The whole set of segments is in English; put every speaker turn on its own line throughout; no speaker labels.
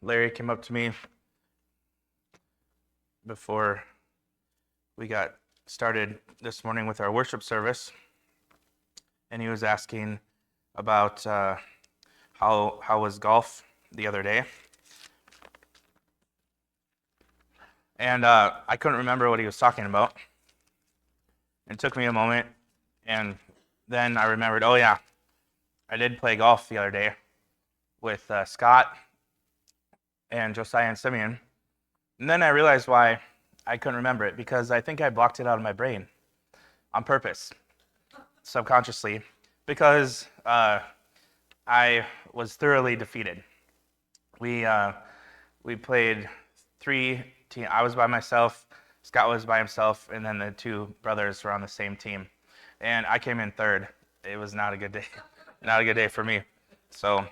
Larry came up to me before we got started this morning with our worship service, and he was asking about how was golf the other day, and I couldn't remember what he was talking about. It took me a moment, and then I remembered, oh yeah, I did play golf the other day with Scott and Josiah and Simeon. And then I realized why I couldn't remember it, because I think I blocked it out of my brain on purpose, subconsciously, because I was thoroughly defeated. We played 3 teams. I was by myself, Scott was by himself, and then the 2 brothers were on the same team. And I came in third. It was not a good day. Not a good day for me. So,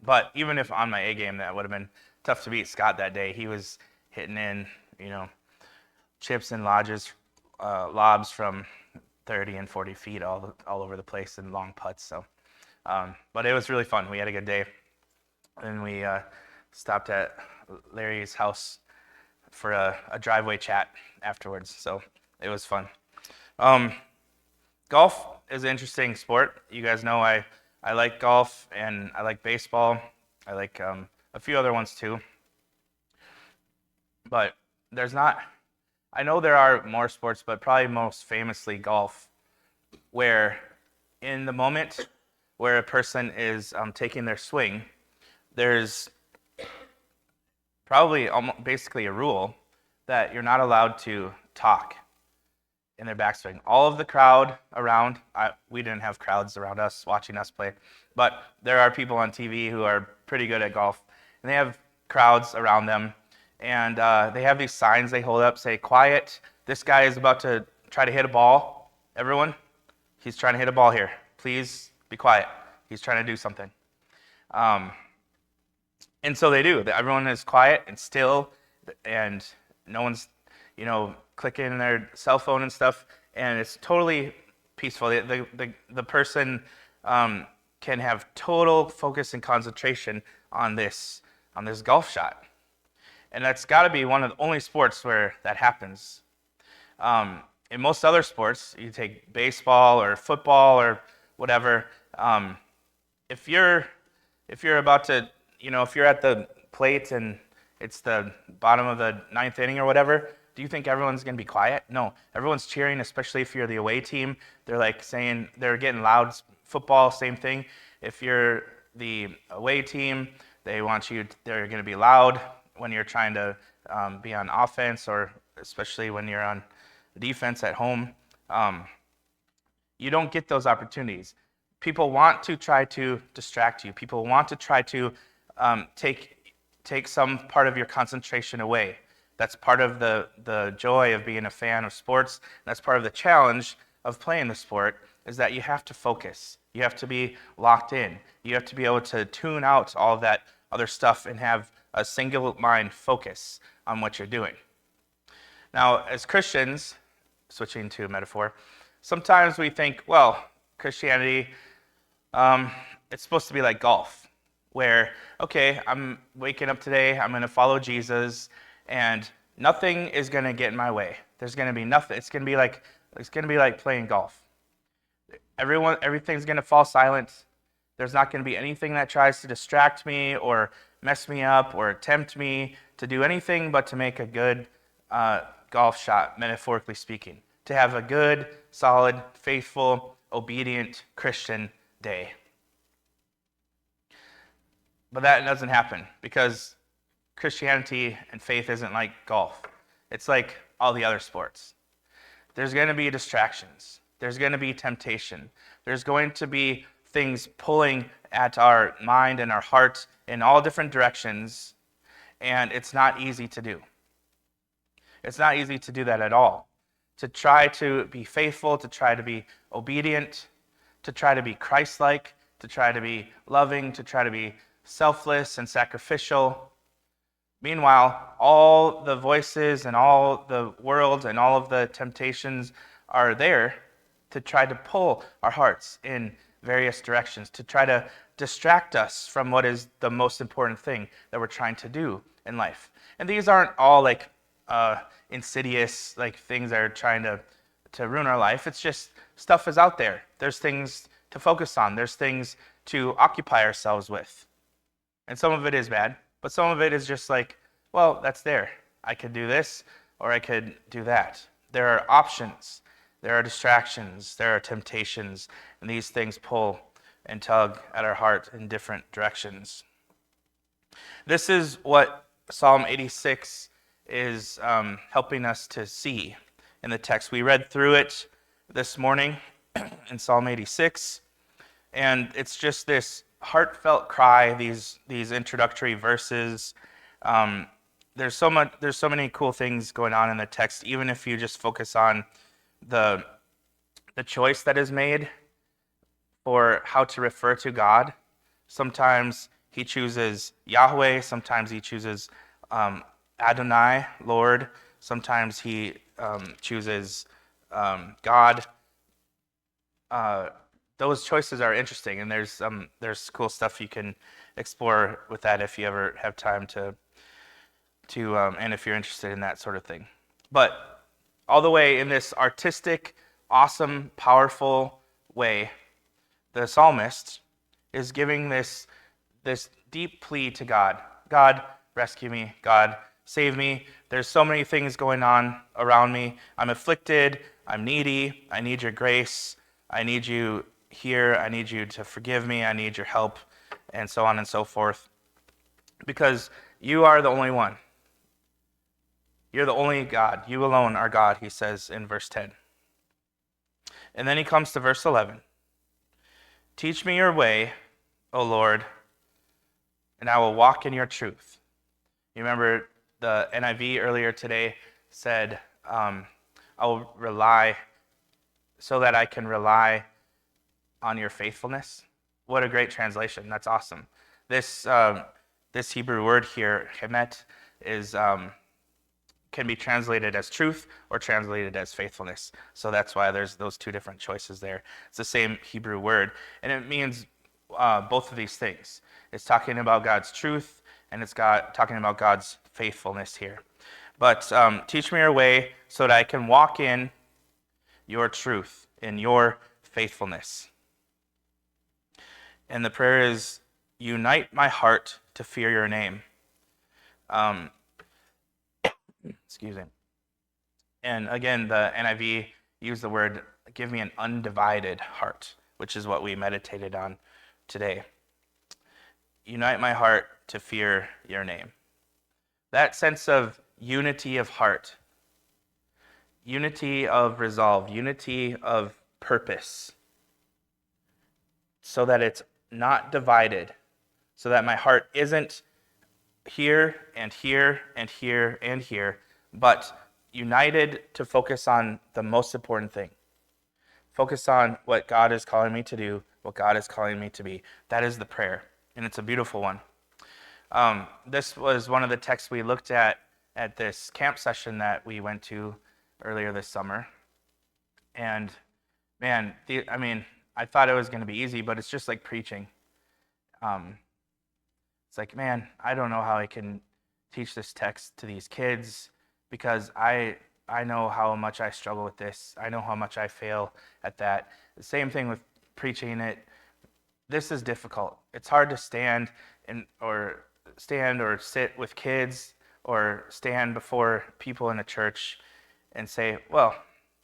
but even if on my A game, that would have been tough to beat Scott that day. He was hitting in, chips and lobs from 30 and 40 feet all over the place, and long putts. So, but it was really fun. We had a good day, and we stopped at Larry's house for a driveway chat afterwards. So it was fun. Golf is an interesting sport. You guys know I like golf, and I like baseball. I like a few other ones too. But I know there are more sports, but probably most famously golf, where in the moment where a person is taking their swing, there's probably basically a rule that you're not allowed to talk in their backswing. All of the crowd around, we didn't have crowds around us watching us play, but there are people on TV who are pretty good at golf, and they have crowds around them, and they have these signs they hold up, say, quiet, this guy is about to try to hit a ball. Everyone, he's trying to hit a ball here. Please be quiet. He's trying to do something. And so they do. Everyone is quiet and still, and no one's, clicking in their cell phone and stuff, and it's totally peaceful. The person can have total focus and concentration on this golf shot, and that's got to be one of the only sports where that happens. In most other sports, you take baseball or football or whatever. If you're about to, if you're at the plate and it's the bottom of the 9th inning or whatever, do you think everyone's going to be quiet? No. Everyone's cheering, especially if you're the away team. They're saying, they're getting loud. Football, same thing. If you're the away team, they're going to be loud when you're trying to be on offense, or especially when you're on defense at home. You don't get those opportunities. People want to try to distract you. People want to try to take some part of your concentration away. That's part of the joy of being a fan of sports. That's part of the challenge of playing the sport, is that you have to focus. You have to be locked in. You have to be able to tune out all of that other stuff and have a single mind focus on what you're doing. Now, as Christians, switching to a metaphor, sometimes we think, well, Christianity, it's supposed to be like golf, where, okay, I'm waking up today, I'm going to follow Jesus, and nothing is going to get in my way. There's going to be nothing. It's going to be like playing golf. Everything's going to fall silent. There's not going to be anything that tries to distract me or mess me up or tempt me to do anything but to make a good golf shot, metaphorically speaking, to have a good, solid, faithful, obedient Christian day. But that doesn't happen, because Christianity and faith isn't like golf. It's like all the other sports. There's going to be distractions. There's going to be temptation. There's going to be things pulling at our mind and our heart in all different directions, and it's not easy to do. It's not easy to do that at all. To try to be faithful, to try to be obedient, to try to be Christ-like, to try to be loving, to try to be selfless and sacrificial. Meanwhile, all the voices and all the world and all of the temptations are there to try to pull our hearts in various directions, to try to distract us from what is the most important thing that we're trying to do in life. And these aren't all like insidious like things that are trying to ruin our life. It's just stuff is out there. There's things to focus on. There's things to occupy ourselves with. And some of it is bad, but some of it is just like, well, that's there. I could do this or I could do that. There are options. There are distractions. There are temptations. And these things pull and tug at our heart in different directions. This is what Psalm 86 is helping us to see in the text. We read through it this morning in Psalm 86, and it's just this heartfelt cry, these introductory verses. There's so many cool things going on in the text, even if you just focus on the choice that is made for how to refer to God. Sometimes he chooses Yahweh, sometimes he chooses Adonai, Lord, sometimes he chooses God. Those choices are interesting, and there's cool stuff you can explore with that if you ever have time to and if you're interested in that sort of thing. But all the way in this artistic, awesome, powerful way, the psalmist is giving this deep plea to God. God, rescue me. God, save me. There's so many things going on around me. I'm afflicted. I'm needy. I need your grace. I need you here. I need you to forgive me. I need your help, and so on and so forth. Because you are the only one. You're the only God. You alone are God, he says in verse 10. And then he comes to verse 11. Teach me your way, O Lord, and I will walk in your truth. You remember the NIV earlier today said, I will rely so that I can rely on your faithfulness. What a great translation. That's awesome. This Hebrew word here, hemet, is can be translated as truth or translated as faithfulness. So that's why there's those two different choices there. It's the same Hebrew word, and it means both of these things. It's talking about God's truth, and it's talking about God's faithfulness here. But teach me your way so that I can walk in your truth, in your faithfulness. And the prayer is, unite my heart to fear your name. Excuse me. And again, the NIV used the word, give me an undivided heart, which is what we meditated on today. Unite my heart to fear your name. That sense of unity of heart, unity of resolve, unity of purpose, so that it's not divided, so that my heart isn't here and here and here and here, but united to focus on the most important thing. Focus on what God is calling me to do, what God is calling me to be. That is the prayer, and it's a beautiful one. This was one of the texts we looked at this camp session that we went to earlier this summer. And man, I thought it was going to be easy, but it's just like preaching. It's like, man, I don't know how I can teach this text to these kids because I know how much I struggle with this. I know how much I fail at that. The same thing with preaching it. This is difficult. It's hard to stand or sit with kids or stand before people in a church and say, well,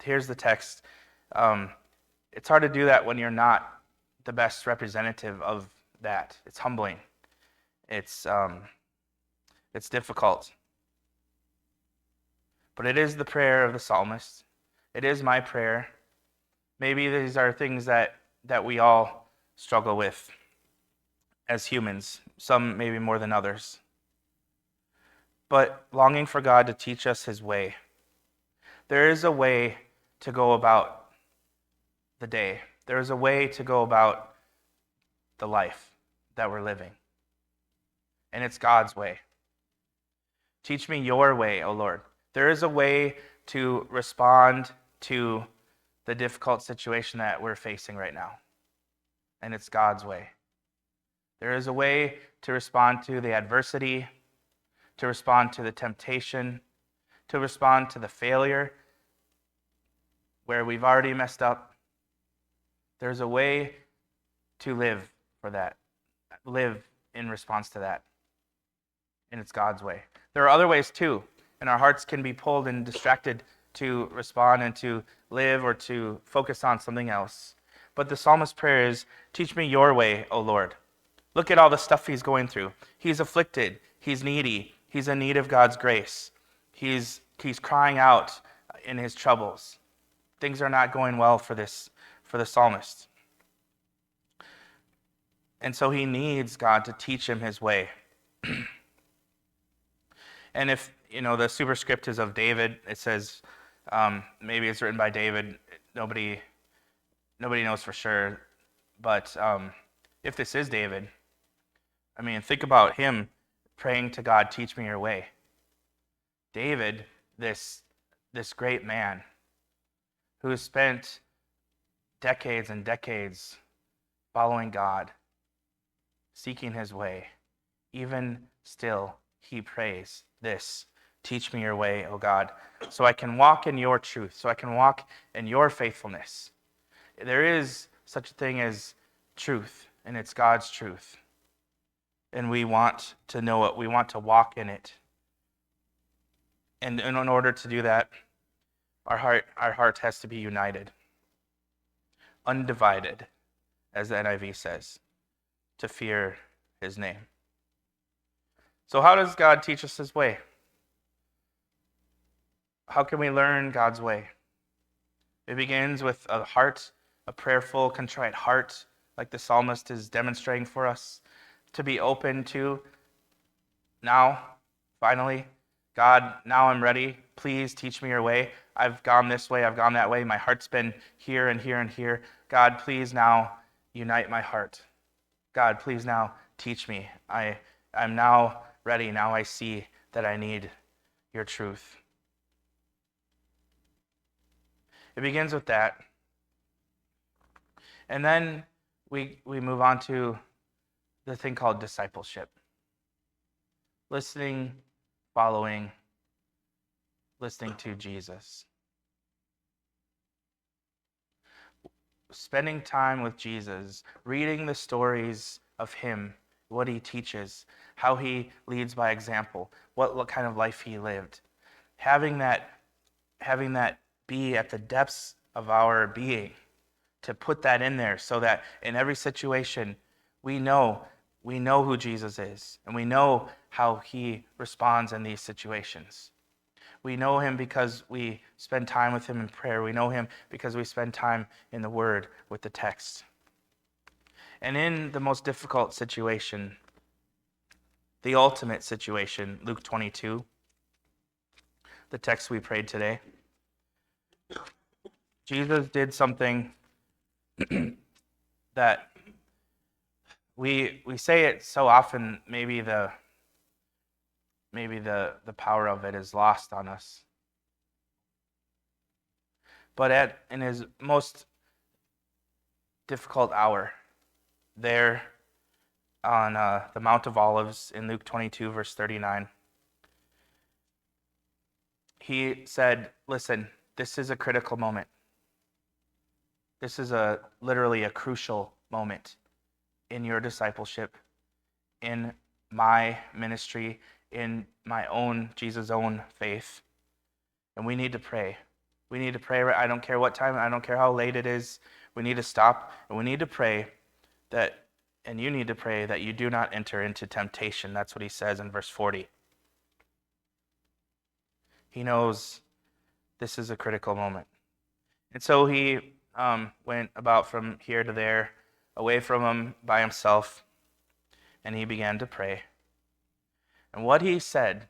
here's the text. It's hard to do that when you're not the best representative of that. It's humbling. It's difficult. But it is the prayer of the psalmist. It is my prayer. Maybe these are things that we all struggle with as humans, some maybe more than others. But longing for God to teach us his way. There is a way to go about the day. There is a way to go about the life that we're living. And it's God's way. Teach me your way, O Lord. There is a way to respond to the difficult situation that we're facing right now. And it's God's way. There is a way to respond to the adversity, to respond to the temptation, to respond to the failure where we've already messed up. There's a way to live for that, live in response to that. And it's God's way. There are other ways too, and our hearts can be pulled and distracted to respond and to live or to focus on something else. But the psalmist's prayer is, teach me your way, O Lord. Look at all the stuff he's going through. He's afflicted. He's needy. He's in need of God's grace. He's crying out in his troubles. Things are not going well for the psalmist. And so he needs God to teach him his way. And if, the superscript is of David, it says, maybe it's written by David. Nobody knows for sure. But if this is David, think about him praying to God, teach me your way. David, this great man who has spent decades and decades following God, seeking his way, even still, he prays this, teach me your way, O God, so I can walk in your truth, so I can walk in your faithfulness. There is such a thing as truth, and it's God's truth. And we want to know it. We want to walk in it. And in order to do that, our heart has to be united. Undivided, as the NIV says, to fear his name. So how does God teach us his way? How can we learn God's way? It begins with a heart, a prayerful, contrite heart, like the psalmist is demonstrating for us, to be open to, now, finally, God, now I'm ready. Please teach me your way. I've gone this way, I've gone that way. My heart's been here and here and here. God, please now unite my heart. God, please now teach me. I'm now ready. Now I see that I need your truth. It begins with that. And then we move on to the thing called discipleship. Listening, following, listening to Jesus. Spending time with Jesus, reading the stories of him, what he teaches, how he leads by example, what kind of life he lived. Having that be at the depths of our being, to put that in there so that in every situation we know who Jesus is, and we know how he responds in these situations. We know him because we spend time with him in prayer. We know him because we spend time in the Word with the text. And in the most difficult situation, the ultimate situation, Luke 22, the text we prayed today, Jesus did something that we say it so often, maybe the power of it is lost on us. But in his most difficult hour, there on the Mount of Olives in Luke 22, verse 39, he said, listen, this is a critical moment. This is literally a crucial moment in your discipleship, in my ministry, in my own, Jesus' own faith. And we need to pray. We need to pray. I don't care what time, I don't care how late it is. We need to stop, and we need to pray and you need to pray that you do not enter into temptation. That's what he says in verse 40. He knows this is a critical moment. And so he went about from here to there, away from him by himself, and he began to pray. And what he said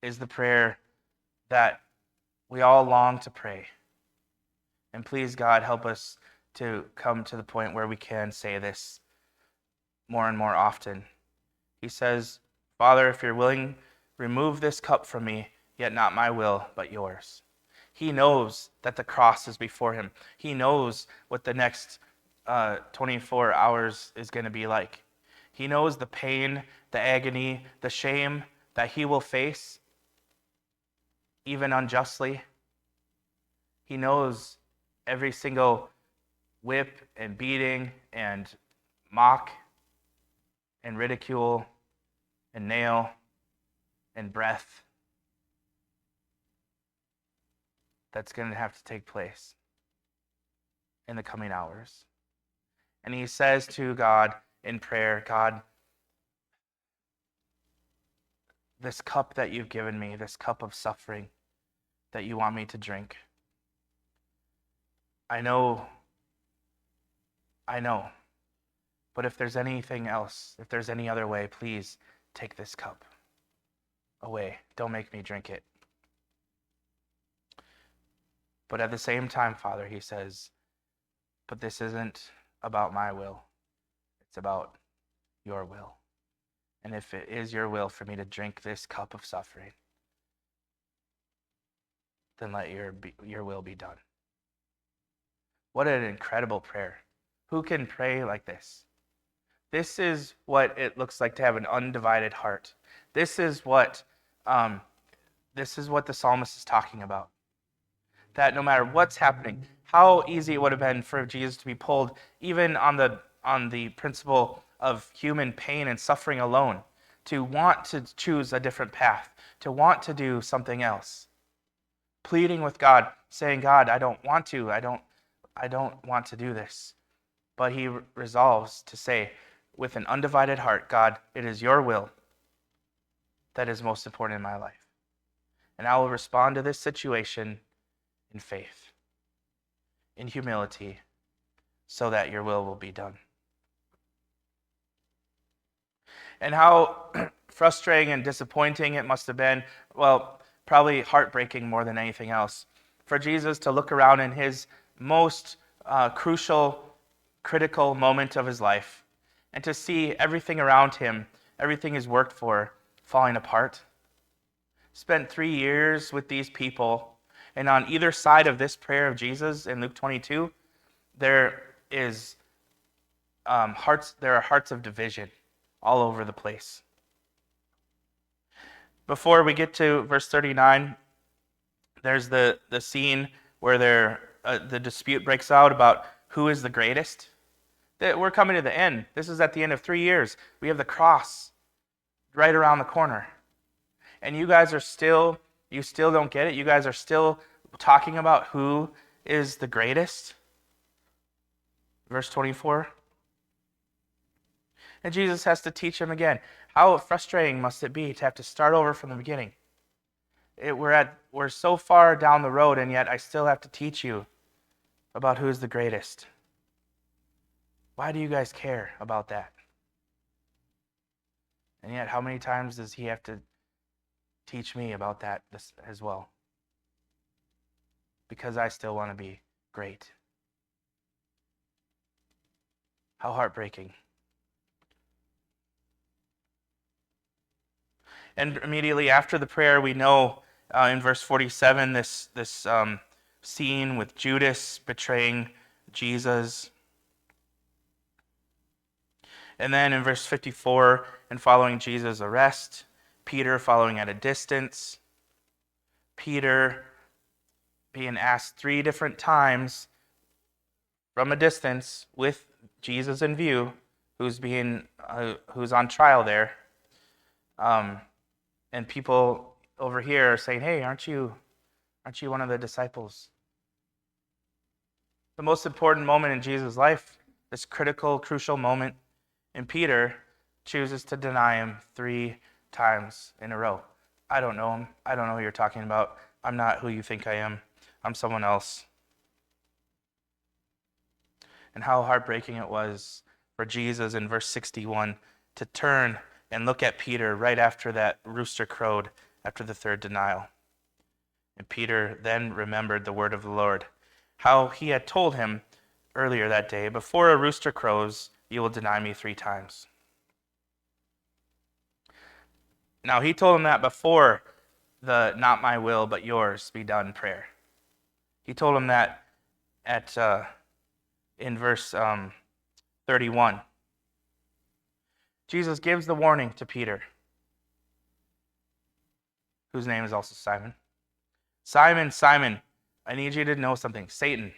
is the prayer that we all long to pray. And please, God, help us to come to the point where we can say this more and more often. He says, Father, if you're willing, remove this cup from me, yet not my will, but yours. He knows that the cross is before him. He knows what the next 24 hours is going to be like. He knows the pain, the agony, the shame that he will face, even unjustly. He knows every single whip and beating and mock and ridicule and nail and breath that's going to have to take place in the coming hours. And he says to God in prayer, God, this cup that you've given me, this cup of suffering that you want me to drink, I know, but if there's anything else, if there's any other way, please take this cup away. Don't make me drink it. But at the same time, Father, he says, but this isn't about my will. It's about your will. And if it is your will for me to drink this cup of suffering, then let your will be done. What an incredible prayer. Who can pray like this? This is what it looks like to have an undivided heart. This is what the psalmist is talking about. That no matter what's happening, how easy it would have been for Jesus to be pulled, even on the principle of human pain and suffering alone, to want to choose a different path, to want to do something else. Pleading with God, saying, God, I don't want to do this. But he resolves to say, with an undivided heart, God, it is your will that is most important in my life. And I will respond to this situation in faith, in humility, so that your will be done. And how frustrating and disappointing it must have been, well, probably heartbreaking more than anything else, for Jesus to look around in his most crucial, critical moment of his life and to see everything around him, everything he's worked for, falling apart. Spent 3 years with these people, and on either side of this prayer of Jesus in Luke 22, there are hearts of division all over the place. Before we get to verse 39, there's the scene where the dispute breaks out about who is the greatest. We're coming to the end. This is at the end of 3 years. We have the cross right around the corner. And you still don't get it. You guys are still talking about who is the greatest. Verse 24. And Jesus has to teach him again. How frustrating must it be to have to start over from the beginning? We're so far down the road, and yet I still have to teach you about who's the greatest. Why do you guys care about that? And yet, how many times does he have to teach me about that as well? Because I still want to be great. How heartbreaking. And immediately after the prayer, we know in verse 47, this scene with Judas betraying Jesus. And then in verse 54, and following Jesus' arrest, Peter following at a distance, Peter being asked 3 different times from a distance with Jesus in view, who's on trial there. And people over here are saying, hey, aren't you one of the disciples? The most important moment in Jesus' life, this critical, crucial moment, and Peter chooses to deny him 3 times in a row. I don't know him. I don't know who you're talking about. I'm not who you think I am. I'm someone else. And how heartbreaking it was for Jesus in verse 61 to turn and look at Peter right after that rooster crowed, after the 3rd denial. And Peter then remembered the word of the Lord, how he had told him earlier that day, before a rooster crows, you will deny me 3 times. Now, he told him that before the not my will but yours be done prayer. He told him that in verse 31. Jesus gives the warning to Peter, whose name is also Simon. Simon, Simon, I need you to know something. Satan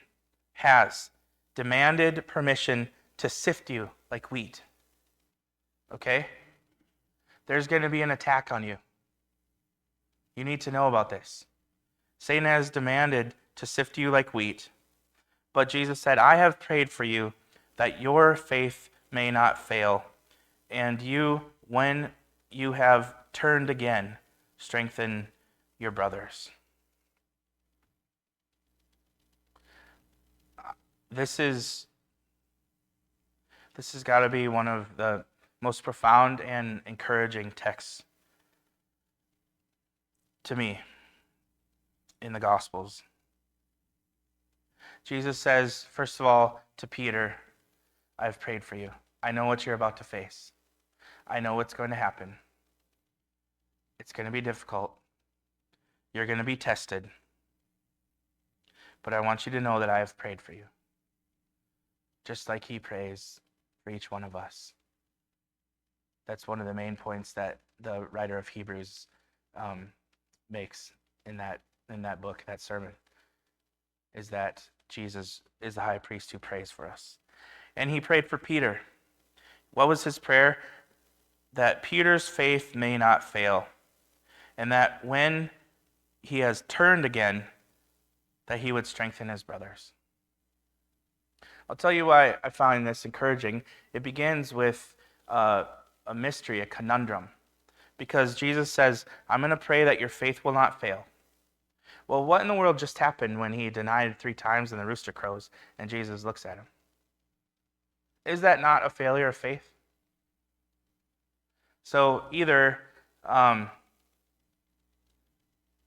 has demanded permission to sift you like wheat. Okay? There's going to be an attack on you. You need to know about this. Satan has demanded to sift you like wheat. But Jesus said, I have prayed for you that your faith may not fail. And you, when you have turned again, strengthen your brothers. This has got to be one of the most profound and encouraging texts to me in the Gospels. Jesus says, first of all, to Peter, I've prayed for you. I know what you're about to face. I know what's going to happen. It's going to be difficult. You're going to be tested. But I want you to know that I have prayed for you. Just like he prays for each one of us. That's one of the main points that the writer of Hebrews makes in that book, that sermon, is that Jesus is the high priest who prays for us. And he prayed for Peter. What was his prayer? That Peter's faith may not fail, and that when he has turned again, that he would strengthen his brothers. I'll tell you why I find this encouraging. It begins with a mystery, a conundrum, because Jesus says, I'm going to pray that your faith will not fail. Well, what in the world just happened when he denied 3 times and the rooster crows and Jesus looks at him? Is that not a failure of faith? So either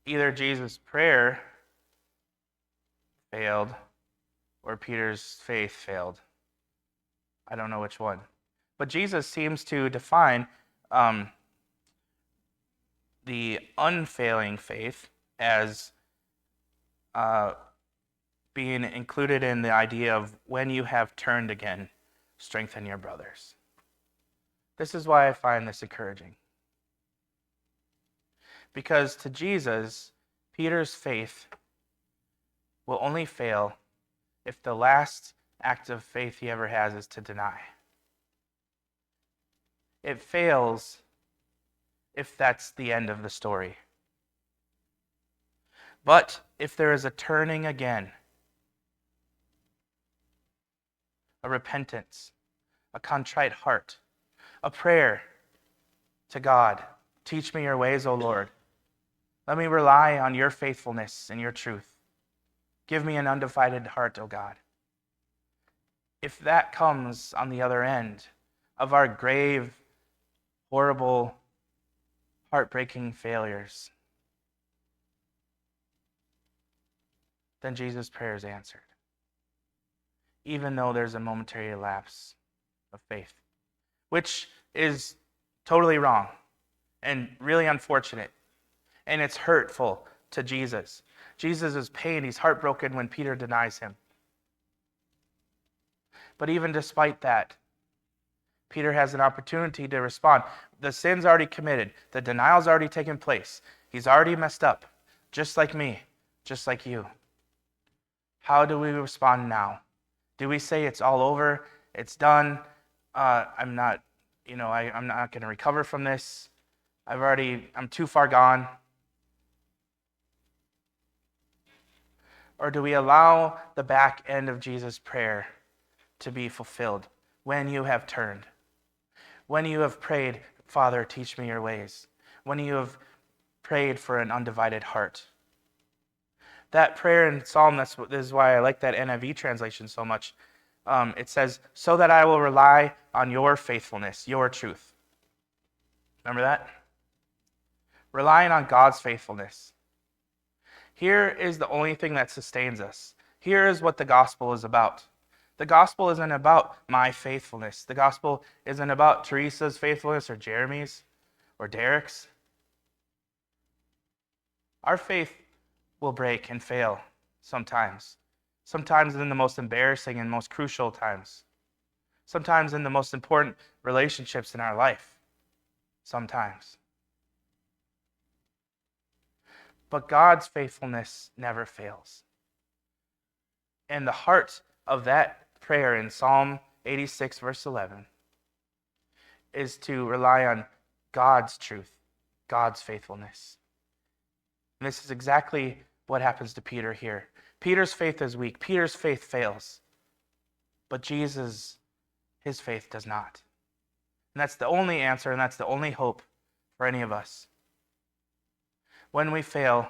Jesus' prayer failed or Peter's faith failed. I don't know which one. But Jesus seems to define the unfailing faith as being included in the idea of when you have turned again, strengthen your brothers. This is why I find this encouraging. Because to Jesus, Peter's faith will only fail if the last act of faith he ever has is to deny. It fails if that's the end of the story. But if there is a turning again, a repentance, a contrite heart, a prayer to God, teach me your ways, O Lord. Let me rely on your faithfulness and your truth. Give me an undivided heart, O God. If that comes on the other end of our grave, horrible, heartbreaking failures, then Jesus' prayer is answered, even though there's a momentary lapse of faith, which is totally wrong and really unfortunate, and it's hurtful to Jesus. Jesus is pained, he's heartbroken when Peter denies him. But even despite that, Peter has an opportunity to respond. The sin's already committed, the denial's already taken place. He's already messed up, just like me, just like you. How do we respond now? Do we say it's all over, it's done, I'm not going to recover from this, I'm too far gone? Or do we allow the back end of Jesus' prayer to be fulfilled when you have turned? When you have prayed, Father, teach me your ways. When you have prayed for an undivided heart. That prayer in Psalm, this is why I like that NIV translation so much. It says, so that I will rely on your faithfulness, your truth. Remember that? Relying on God's faithfulness. Here is the only thing that sustains us. Here is what the gospel is about. The gospel isn't about my faithfulness. The gospel isn't about Teresa's faithfulness or Jeremy's or Derek's. Our faith will break and fail sometimes. Sometimes in the most embarrassing and most crucial times. sometimes in the most important relationships in our life. Sometimes. But God's faithfulness never fails. And the heart of that prayer in Psalm 86, verse 11, is to rely on God's truth, God's faithfulness. And this is exactly what happens to Peter here. Peter's faith is weak. Peter's faith fails. But Jesus, his faith does not. And that's the only answer, and that's the only hope for any of us. When we fail,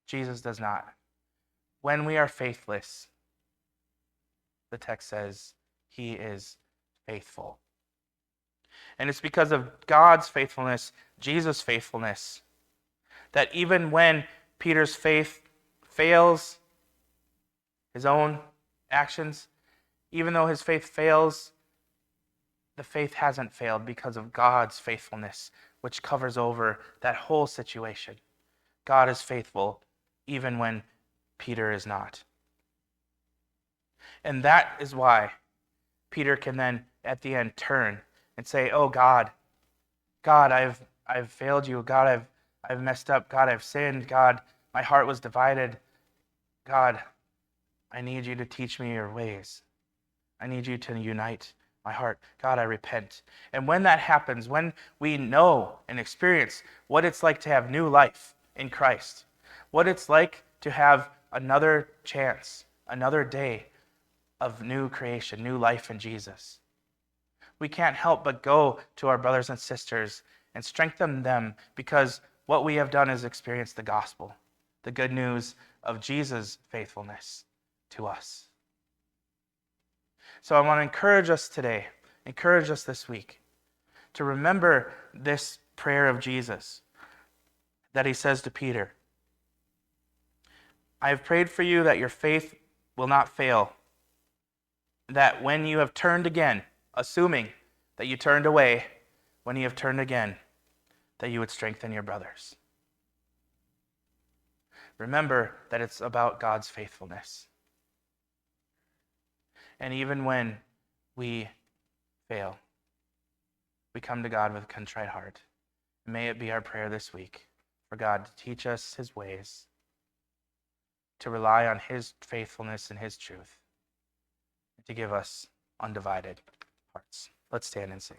Jesus does not. When we are faithless, the text says he is faithful. And it's because of God's faithfulness, Jesus' faithfulness, that even when Peter's faith fails, his own actions, even though his faith fails, the faith hasn't failed because of God's faithfulness, which covers over that whole situation. God is faithful even when Peter is not. And that is why Peter can then at the end turn and say, "Oh God, I've failed you. God, I've messed up. God, I've sinned. God, my heart was divided. God, I need you to teach me your ways. I need you to unite my heart. God, I repent." And when that happens, when we know and experience what it's like to have new life in Christ, what it's like to have another chance, another day of new creation, new life in Jesus, we can't help but go to our brothers and sisters and strengthen them, because what we have done is experience the gospel, the good news of Jesus' faithfulness to us. So I want to encourage us today, encourage us this week, to remember this prayer of Jesus that he says to Peter. "I have prayed for you that your faith will not fail, that when you have turned again," assuming that you turned away, "when you have turned again, that you would strengthen your brothers." Remember that it's about God's faithfulness. And even when we fail, we come to God with a contrite heart. May it be our prayer this week for God to teach us his ways, to rely on his faithfulness and his truth, and to give us undivided hearts. Let's stand and sing.